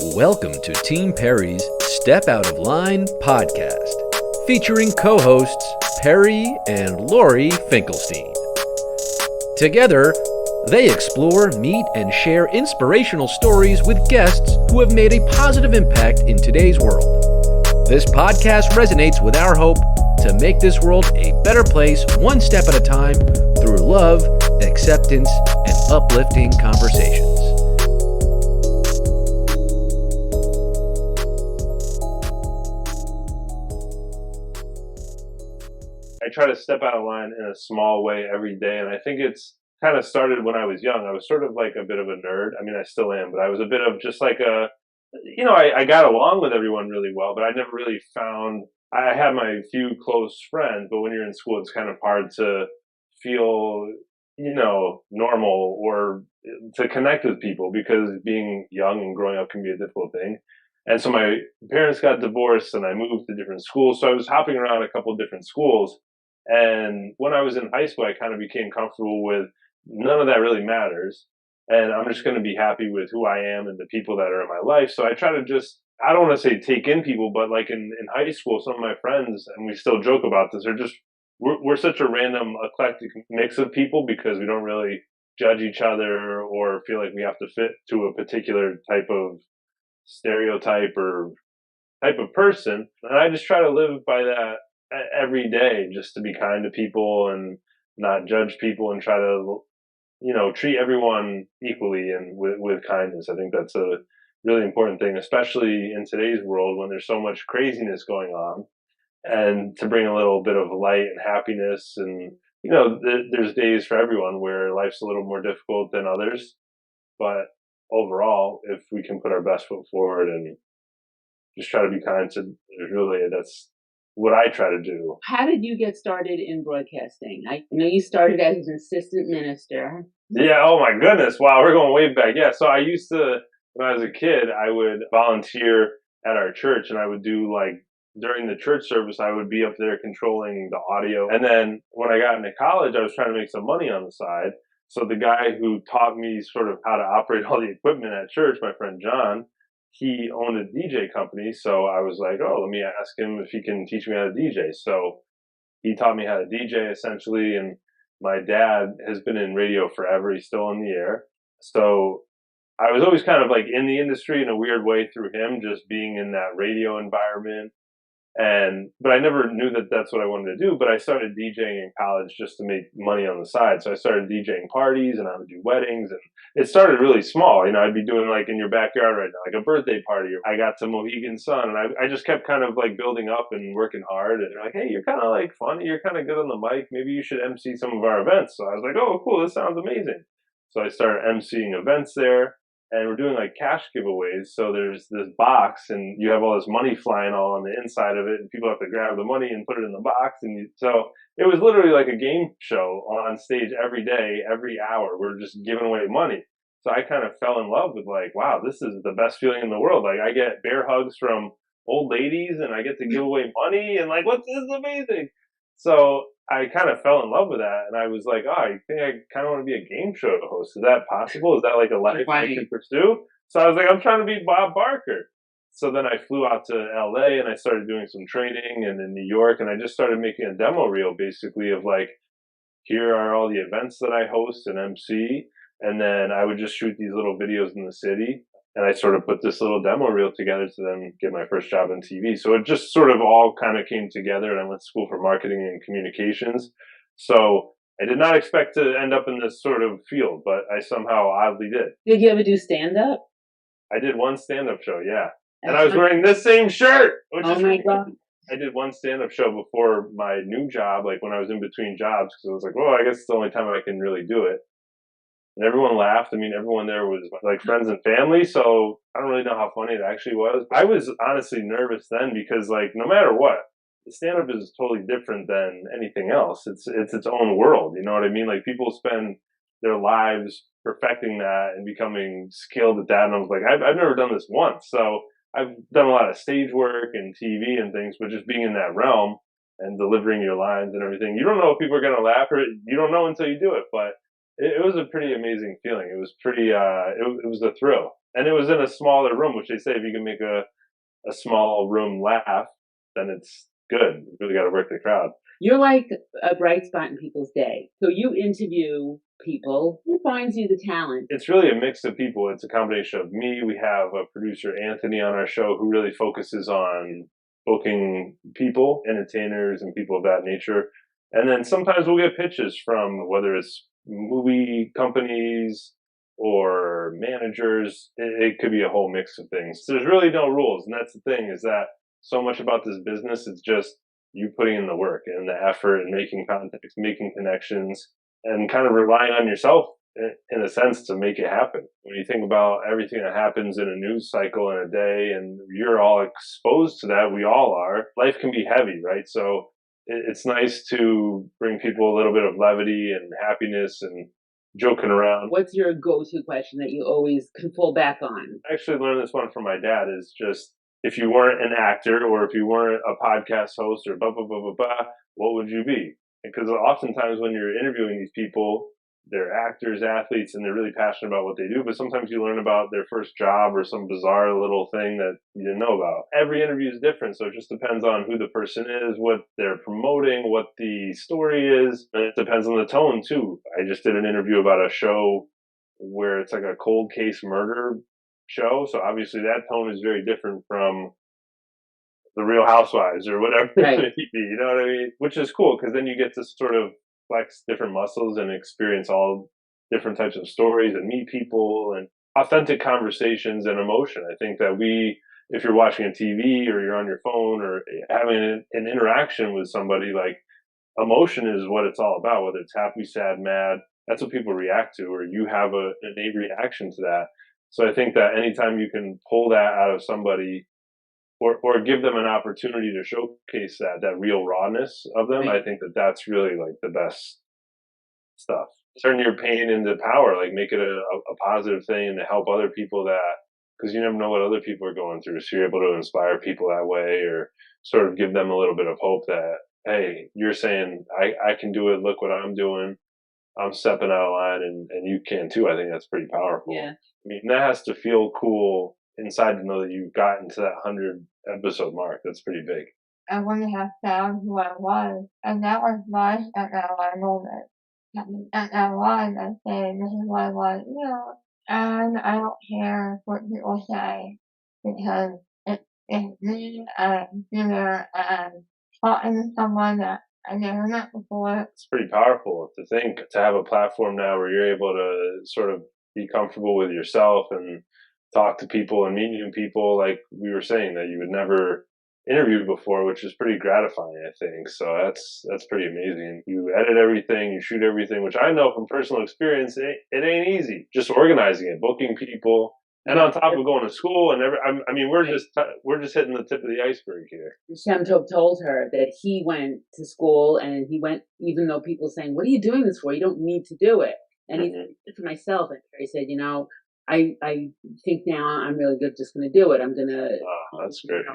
Welcome to Team Perry's Step Out of Line podcast, featuring co-hosts Perry and Lori Finkelstein. Together, they explore, meet, and share inspirational stories with guests who have made a positive impact in today's world. This podcast resonates with our hope to make this world a better place one step at a time through love, acceptance, and uplifting conversations. I try to step out of line in a small way every day, and I think it's kind of started when I was young. I was sort of like a bit of a nerd. I mean, I still am, but I was a bit of just like I got along with everyone really well, but I never really found, I had my few close friends, but when you're in school, it's kind of hard to feel, normal or to connect with people because being young and growing up can be a difficult thing. And so my parents got divorced and I moved to different schools. So I was hopping around a couple different schools. And when I was in high school, I kind of became comfortable with none of that really matters. And I'm just going to be happy with who I am and the people that are in my life. So I try to I don't want to say take in people, but like in high school, some of my friends, and we still joke about this, we're such a random eclectic mix of people because we don't really judge each other or feel like we have to fit to a particular type of stereotype or type of person. And I just try to live by that every day, just to be kind to people and not judge people and try to, treat everyone equally and with kindness. I think that's a really important thing, especially in today's world when there's so much craziness going on, and to bring a little bit of light and happiness. And, there's days for everyone where life's a little more difficult than others, but overall, if we can put our best foot forward and just try to be kind to, really, that's what I try to do. How did you get started in broadcasting? I know you started as an assistant minister. Yeah, oh my goodness. Wow, we're going way back. Yeah, so I used to, when I was a kid, I would volunteer at our church, and I would do during the church service, I would be up there controlling the audio. And then when I got into college, I was trying to make some money on the side. So the guy who taught me sort of how to operate all the equipment at church, my friend John, he owned a DJ company. So I was like, oh, let me ask him if he can teach me how to DJ. So he taught me how to DJ essentially. And my dad has been in radio forever. He's still on the air. So I was always kind of like in the industry in a weird way through him, just being in that radio environment. But I never knew that that's what I wanted to do. But I started DJing in college just to make money on the side. So I started DJing parties, and I would do weddings, and it started really small. I'd be doing like in your backyard right now, like a birthday party. I got to Mohegan Sun, and I just kept kind of like building up and working hard. And they're like, hey, you're kind of like funny. You're kind of good on the mic. Maybe you should MC some of our events. So I was like, oh, cool. This sounds amazing. So I started MCing events there. And we're doing like cash giveaways. So there's this box and you have all this money flying all on the inside of it, and people have to grab the money and put it in the box. So it was literally like a game show on stage every day, every hour. We're just giving away money. So I kind of fell in love with like, wow, this is the best feeling in the world. Like I get bear hugs from old ladies and I get to give away money and like, this is amazing. So I kind of fell in love with that, and I was like, oh, I think I kind of want to be a game show host. Is that possible? Is that like a life I could pursue? So I was like, I'm trying to be Bob Barker. So then I flew out to LA and I started doing some training, and in New York, and I just started making a demo reel basically of like, here are all the events that I host and MC. And then I would just shoot these little videos in the city. And I sort of put this little demo reel together to then get my first job on TV. So it just sort of all kind of came together, and I went to school for marketing and communications. So I did not expect to end up in this sort of field, but I somehow oddly did. Did you ever do stand-up? I did one stand-up show, yeah. And I was wearing this same shirt. Oh my God. I did one stand-up show before my new job, like when I was in between jobs, because I was like, well, I guess it's the only time I can really do it. And everyone laughed. I mean, everyone there was like friends and family. So I don't really know how funny it actually was. I was honestly nervous then because like, no matter what, the stand-up is totally different than anything else. It's its own world. You know what I mean? Like people spend their lives perfecting that and becoming skilled at that. And I was like, I've never done this once. So I've done a lot of stage work and TV and things, but just being in that realm and delivering your lines and everything, you don't know if people are going to laugh, or you don't know until you do it. But it was a pretty amazing feeling. It was pretty, it was a thrill. And it was in a smaller room, which they say if you can make a small room laugh, then it's good. You really got to work the crowd. You're like a bright spot in people's day. So you interview people. Who finds you the talent? It's really a mix of people. It's a combination of me. We have a producer, Anthony, on our show who really focuses on booking people, entertainers, and people of that nature. And then sometimes we'll get pitches from whether it's movie companies or managers. It could be a whole mix of things. So there's really no rules. And that's the thing, is that so much about this business is just you putting in the work and the effort and making contacts, making connections, and kind of relying on yourself in a sense to make it happen. When you think about everything that happens in a news cycle in a day, and you're all exposed to that, we all are, life can be heavy, right? So it's nice to bring people a little bit of levity and happiness and joking around. What's your go-to question that you always can fall back on? I actually learned this one from my dad, is just, if you weren't an actor or if you weren't a podcast host or blah, blah, blah, blah, blah, what would you be? Because oftentimes when you're interviewing these people, they're actors, athletes, and they're really passionate about what they do. But sometimes you learn about their first job or some bizarre little thing that you didn't know about. Every interview is different. So it just depends on who the person is, what they're promoting, what the story is. And it depends on the tone too. I just did an interview about a show where it's like a cold case murder show. So obviously that tone is very different from the Real Housewives or whatever Right. it may be, you know what I mean? Which is cool, because then you get to sort of flex different muscles and experience all different types of stories and meet people and authentic conversations and emotion. I think that if you're watching a TV or you're on your phone or having an interaction with somebody, like, emotion is what it's all about, whether it's happy, sad, mad. That's what people react to, or you have an innate reaction to that. So I think that anytime you can pull that out of somebody, or give them an opportunity to showcase that real rawness of them, Right. I think that that's really like the best stuff. Turn your pain into power, like make it a positive thing and to help other people, because you never know what other people are going through. So you're able to inspire people that way, or sort of give them a little bit of hope that, hey, you're saying I can do it. Look what I'm doing. I'm stepping out of line, and you can too. I think that's pretty powerful. Yeah. I mean, that has to feel cool inside to know that you've gotten to that 100 episode mark. That's pretty big. I wouldn't have found who I was, and that was my at moment. And I was, I say, this is what I want, and I don't care what people say, because it's me, and there, and talking to someone that I never met before. It's pretty powerful to have a platform now where you're able to sort of be comfortable with yourself and talk to people and meet new people, like we were saying, that you would never interviewed before, which is pretty gratifying, I think. So that's pretty amazing. You edit everything, you shoot everything, which I know from personal experience, it ain't easy. Just organizing it, booking people, and on top of going to school and I mean, we're just hitting the tip of the iceberg here. Shem Tov told her that he went to school, and he went, even though people were saying, "What are you doing this for? You don't need to do it." And he said, for myself, and he said, I think now I'm really good, just going to do it. I'm going to, that's great.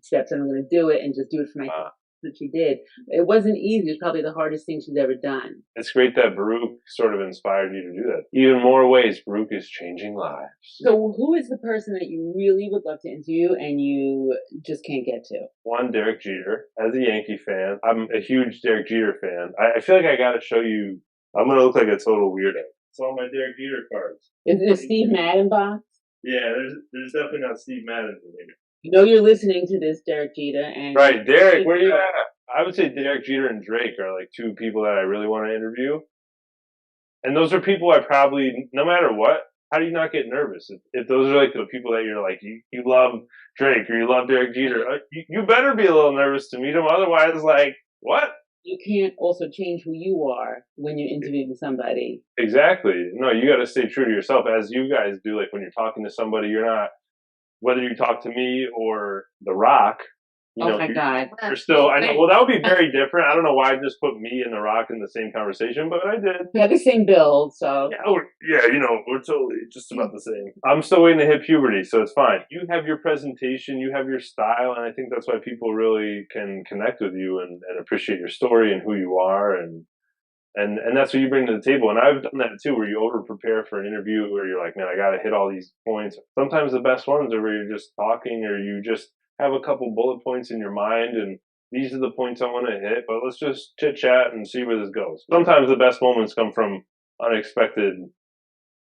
Steps, and I'm going to do it and just do it for myself. That she did. It wasn't easy. It was probably the hardest thing she's ever done. It's great that Baruch sort of inspired you to do that. Even more ways, Baruch is changing lives. So who is the person that you really would love to interview and you just can't get to? One, Derek Jeter. As a Yankee fan, I'm a huge Derek Jeter fan. I feel like I got to show you. I'm going to look like a total weirdo. It's all my Derek Jeter cards. Is it a Steve Madden box? Yeah, there's definitely not Steve Madden in here. You know you're listening to this, Derek Jeter. And right, Derek, where are you at? I would say Derek Jeter and Drake are like two people that I really want to interview. And those are people I probably, no matter what, how do you not get nervous? If those are like the people that you're like, you love Drake or you love Derek Jeter, you better be a little nervous to meet them. Otherwise, like, what? You can't also change who you are when you're interviewing somebody. Exactly. No, you got to stay true to yourself, as you guys do. Like when you're talking to somebody, you're not, whether you talk to me or The Rock, my God. You're still, I know, well, that would be very different. I don't know why I just put me and The Rock in the same conversation, but I did. We have the same build, so. Yeah, we're totally just about the same. I'm still waiting to hit puberty, so it's fine. You have your presentation, you have your style, and I think that's why people really can connect with you and appreciate your story and who you are. And And that's what you bring to the table. And I've done that too, where you over prepare for an interview where you're like, man, I got to hit all these points. Sometimes the best ones are where you're just talking or you just have a couple bullet points in your mind and these are the points I want to hit, but let's just chit chat and see where this goes. Sometimes the best moments come from unexpected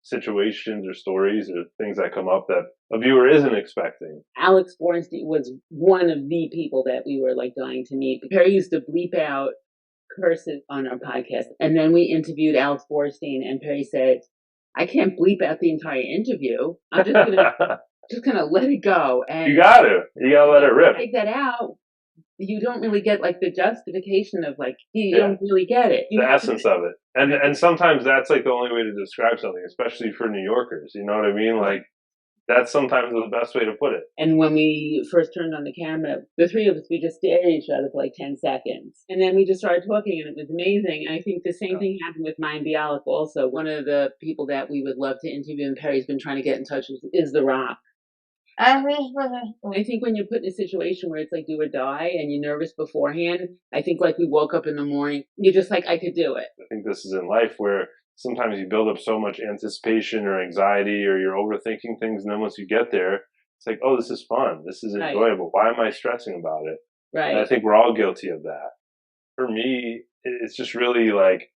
situations or stories or things that come up that a viewer isn't expecting. Alex Bornstein was one of the people that we were like dying to meet. Perry used to bleep out curses on our podcast. And then we interviewed Alex Bornstein and Perry said, I can't bleep out the entire interview. I'm just gonna let it go. And you gotta let it rip. Take that out. You don't really get like the justification of like you don't really get it. The essence of it. And sometimes that's like the only way to describe something, especially for New Yorkers. You know what I mean? Like that's sometimes the best way to put it. And when we first turned on the camera, the three of us, we just stared at each other for like 10 seconds. And then we just started talking and it was amazing. And I think the same thing happened with Mayim Bialik also. One of the people that we would love to interview and Perry's been trying to get in touch with is The Rock. I think when you're put in a situation where it's like do or die and you're nervous beforehand, I think like we woke up in the morning, you're just like, I could do it. I think this is in life where sometimes you build up so much anticipation or anxiety or you're overthinking things. And then once you get there, it's like, oh, this is fun. This is enjoyable. Why am I stressing about it? Right. And I think we're all guilty of that. For me, it's just really like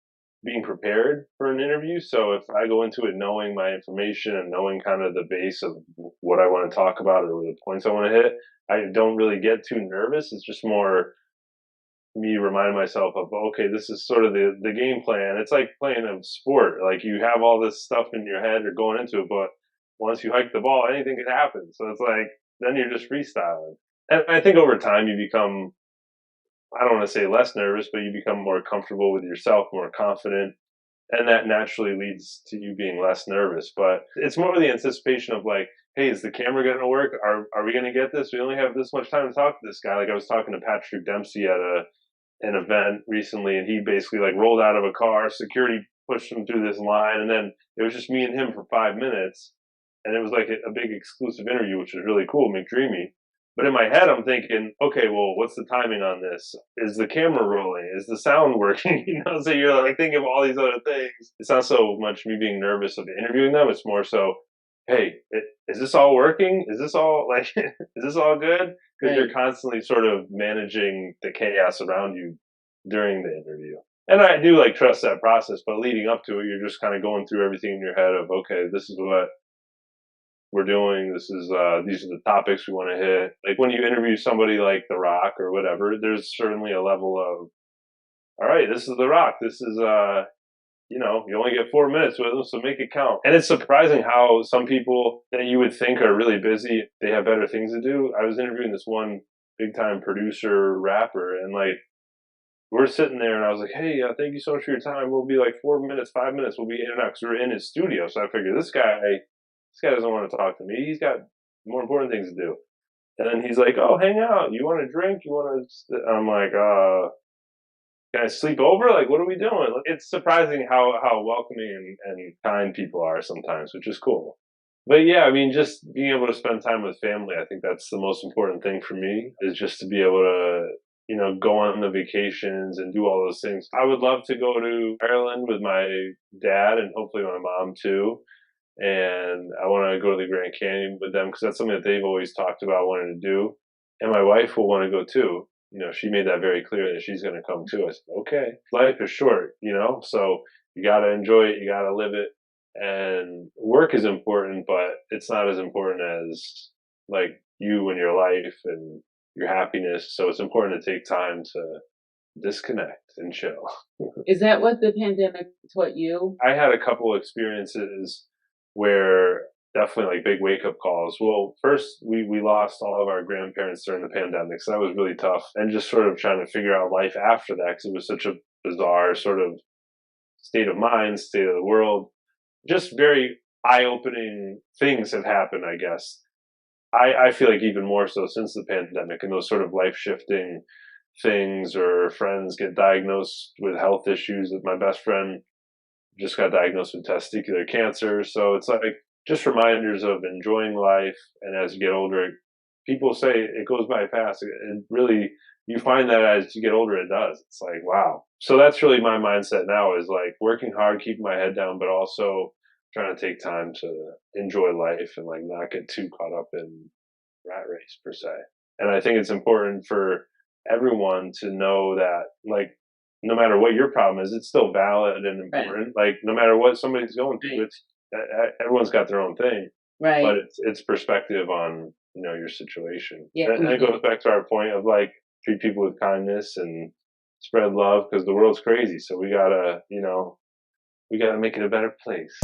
being prepared for an interview. So if I go into it knowing my information and knowing kind of the base of what I want to talk about or the points I want to hit, I don't really get too nervous. It's just more me reminding myself of, okay, this is sort of the game plan. It's like playing a sport. Like you have all this stuff in your head or going into it, but once you hike the ball, anything can happen. So it's like, then you're just freestyling. And I think over time you become, I don't want to say less nervous, but you become more comfortable with yourself, more confident. And that naturally leads to you being less nervous. But it's more the anticipation of like, hey, is the camera going to work? Are we going to get this? We only have this much time to talk to this guy. Like I was talking to Patrick Dempsey at an event recently, and he basically like rolled out of a car, security pushed him through this line, and then it was just me and him for 5 minutes. And it was like a big exclusive interview, which was really cool, McDreamy. But in my head, I'm thinking, okay, well, what's the timing on this? Is the camera rolling? Is the sound working? You know, so you're like thinking of all these other things. It's not so much me being nervous of interviewing them. It's more so, hey, is this all working? Is this all like, is this all good? Because you're constantly sort of managing the chaos around you during the interview. And I do like trust that process, but leading up to it, you're just kind of going through everything in your head of, okay, this is what we're doing. This is these are the topics we want to hit. Like when you interview somebody like The Rock or whatever, there's certainly a level of, all right, this is The Rock. This is you know, you only get 4 minutes with them, so make it count. And it's surprising how some people that you would think are really busy, they have better things to do. I was interviewing this one big time producer rapper, and like we're sitting there, and I was like, hey, thank you so much for your time. We'll be like 4 minutes, 5 minutes. We'll be in and out because we're in his studio. So I figured this guy doesn't want to talk to me. He's got more important things to do. And then he's like, oh, hang out. You want to drink? You want to? I'm like, can I sleep over? Like, what are we doing? It's surprising how welcoming and kind people are sometimes, which is cool. But yeah, I mean, just being able to spend time with family, I think that's the most important thing for me, is just to be able to, you know, go on the vacations and do all those things. I would love to go to Ireland with my dad and hopefully my mom too. And I want to go to the Grand Canyon with them because that's something that they've always talked about wanting to do. And my wife will want to go too. You know, she made that very clear that she's going to come too. I said, okay, life is short, you know, so you got to enjoy it. You got to live it. And work is important, but it's not as important as like you and your life and your happiness. So it's important to take time to disconnect and chill. Is that what the pandemic taught you? I had a couple experiences where definitely like big wake up calls. Well, first we lost all of our grandparents during the pandemic, so that was really tough. And just sort of trying to figure out life after that because it was such a bizarre sort of state of mind, state of the world. Just very eye opening things have happened, I guess. I feel like even more so since the pandemic and those sort of life shifting things, or friends get diagnosed with health issues. My best friend just got diagnosed with testicular cancer. So it's like just reminders of enjoying life. And as you get older, people say it goes by fast. It really, you find that as you get older, it does. It's like, wow. So that's really my mindset now, is like working hard, keeping my head down, but also trying to take time to enjoy life and like not get too caught up in rat race per se. And I think it's important for everyone to know that, like, no matter what your problem is, it's still valid and important. Like, no matter what somebody's going through, it's everyone's got their own thing, Right. but it's perspective on, you know, your situation. Yeah. And it goes back to our point of like treat people with kindness and spread love, because the world's crazy. So we gotta, you know, we gotta make it a better place.